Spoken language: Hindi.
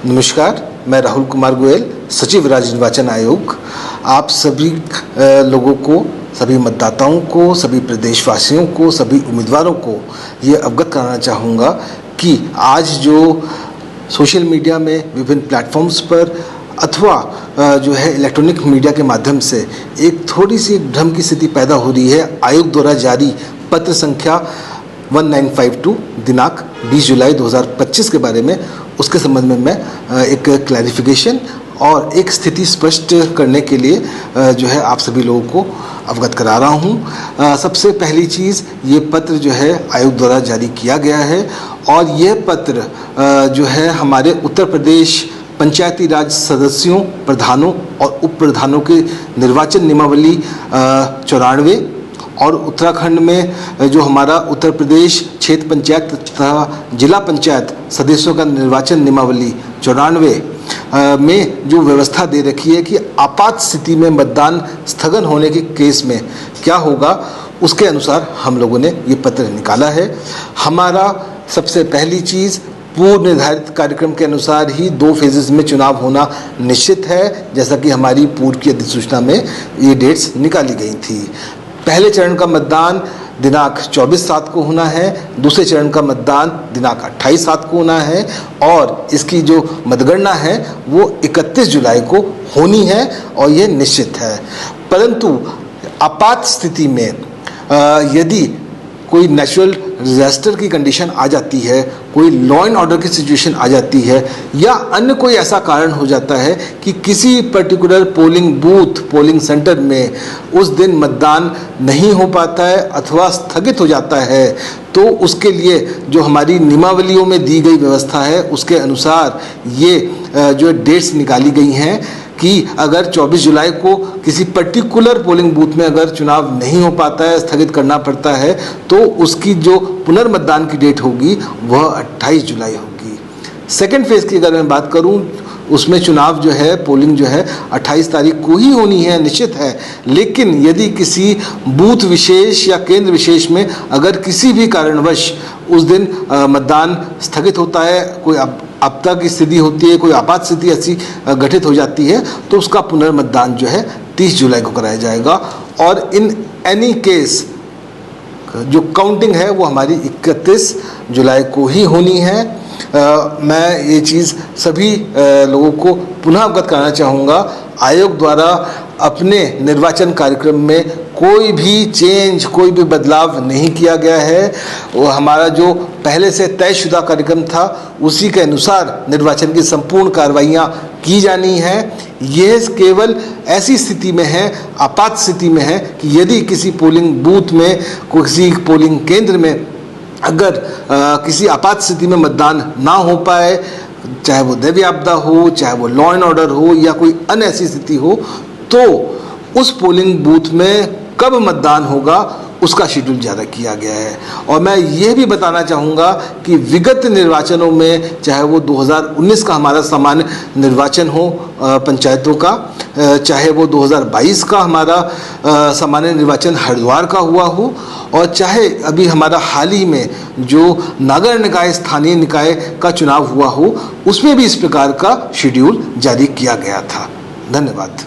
नमस्कार, मैं राहुल कुमार गोयल, सचिव राज्य निर्वाचन आयोग। आप सभी लोगों को, सभी मतदाताओं को, सभी प्रदेशवासियों को, सभी उम्मीदवारों को ये अवगत कराना चाहूँगा कि आज जो सोशल मीडिया में विभिन्न प्लेटफॉर्म्स पर अथवा जो है इलेक्ट्रॉनिक मीडिया के माध्यम से एक थोड़ी सी भ्रम की स्थिति पैदा हो रही है। आयोग द्वारा जारी पत्र संख्या 1952 दिनांक 20 जुलाई 2025 के बारे में, उसके संबंध में मैं एक क्लैरिफिकेशन और एक स्थिति स्पष्ट करने के लिए जो है आप सभी लोगों को अवगत करा रहा हूँ। सबसे पहली चीज़, ये पत्र जो है आयोग द्वारा जारी किया गया है और यह पत्र जो है हमारे उत्तर प्रदेश पंचायती राज सदस्यों, प्रधानों और उप प्रधानों के निर्वाचन नियमावली 94 और उत्तराखंड में जो हमारा उत्तर प्रदेश क्षेत्र पंचायत तथा जिला पंचायत सदस्यों का निर्वाचन नियमावली 94 में जो व्यवस्था दे रखी है कि आपात स्थिति में मतदान स्थगन होने के केस में क्या होगा, उसके अनुसार हम लोगों ने ये पत्र निकाला है। हमारा सबसे पहली चीज़, पूर्व निर्धारित कार्यक्रम के अनुसार ही 2 फेजेस में चुनाव होना निश्चित है, जैसा कि हमारी पूर्व की अधिसूचना में ये डेट्स निकाली गई थी। पहले चरण का मतदान दिनांक 24/7 को होना है, दूसरे चरण का मतदान दिनांक 28/7 को होना है और इसकी जो मतगणना है वो 31 जुलाई को होनी है और ये निश्चित है। परंतु आपात स्थिति में यदि कोई नेचुरल डिजास्टर की कंडीशन आ जाती है, कोई लॉ एंड ऑर्डर की सिचुएशन आ जाती है या अन्य कोई ऐसा कारण हो जाता है कि किसी particular polling booth, polling centre में उस दिन मतदान नहीं हो पाता है अथवा स्थगित हो जाता है, तो उसके लिए जो हमारी नियमावलियों में दी गई व्यवस्था है उसके अनुसार ये जो डेट्स निकाली गई हैं कि अगर 24 जुलाई को किसी पर्टिकुलर पोलिंग बूथ में अगर चुनाव नहीं हो पाता है, स्थगित करना पड़ता है, तो उसकी जो पुनर्मतदान की डेट होगी वह 28 जुलाई होगी। सेकेंड फेज की अगर मैं बात करूं, उसमें चुनाव जो है, पोलिंग जो है 28 तारीख को ही होनी है, निश्चित है। लेकिन यदि किसी बूथ विशेष या केंद्र विशेष में अगर किसी भी कारणवश उस दिन मतदान स्थगित होता है, कोई आपदा की स्थिति होती है, कोई आपात स्थिति ऐसी घटित हो जाती है, तो उसका पुनर्मतदान जो है 30 जुलाई को कराया जाएगा और इन एनी केस जो काउंटिंग है वो हमारी 31 जुलाई को ही होनी है। मैं ये चीज़ सभी लोगों को पुनः अवगत कराना चाहूँगा, आयोग द्वारा अपने निर्वाचन कार्यक्रम में कोई भी चेंज, कोई भी बदलाव नहीं किया गया है। वो हमारा जो पहले से तयशुदा कार्यक्रम था उसी के अनुसार निर्वाचन की संपूर्ण कार्रवाइयाँ की जानी है। ये केवल ऐसी स्थिति में है, आपात स्थिति में है कि यदि किसी पोलिंग बूथ में, किसी पोलिंग केंद्र में अगर किसी आपात स्थिति में मतदान ना हो पाए, चाहे वो दैवीय आपदा हो, चाहे वो लॉ एंड ऑर्डर हो या कोई अन्य ऐसी स्थिति हो, तो उस पोलिंग बूथ में कब मतदान होगा उसका शेड्यूल जारी किया गया है। और मैं ये भी बताना चाहूँगा कि विगत निर्वाचनों में, चाहे वो 2019 का हमारा सामान्य निर्वाचन हो पंचायतों का, चाहे वो 2022 का हमारा सामान्य निर्वाचन हरिद्वार का हुआ हो, और चाहे अभी हमारा हाल ही में जो नगर निकाय, स्थानीय निकाय का चुनाव हुआ हो, उसमें भी इस प्रकार का शेड्यूल जारी किया गया था। धन्यवाद।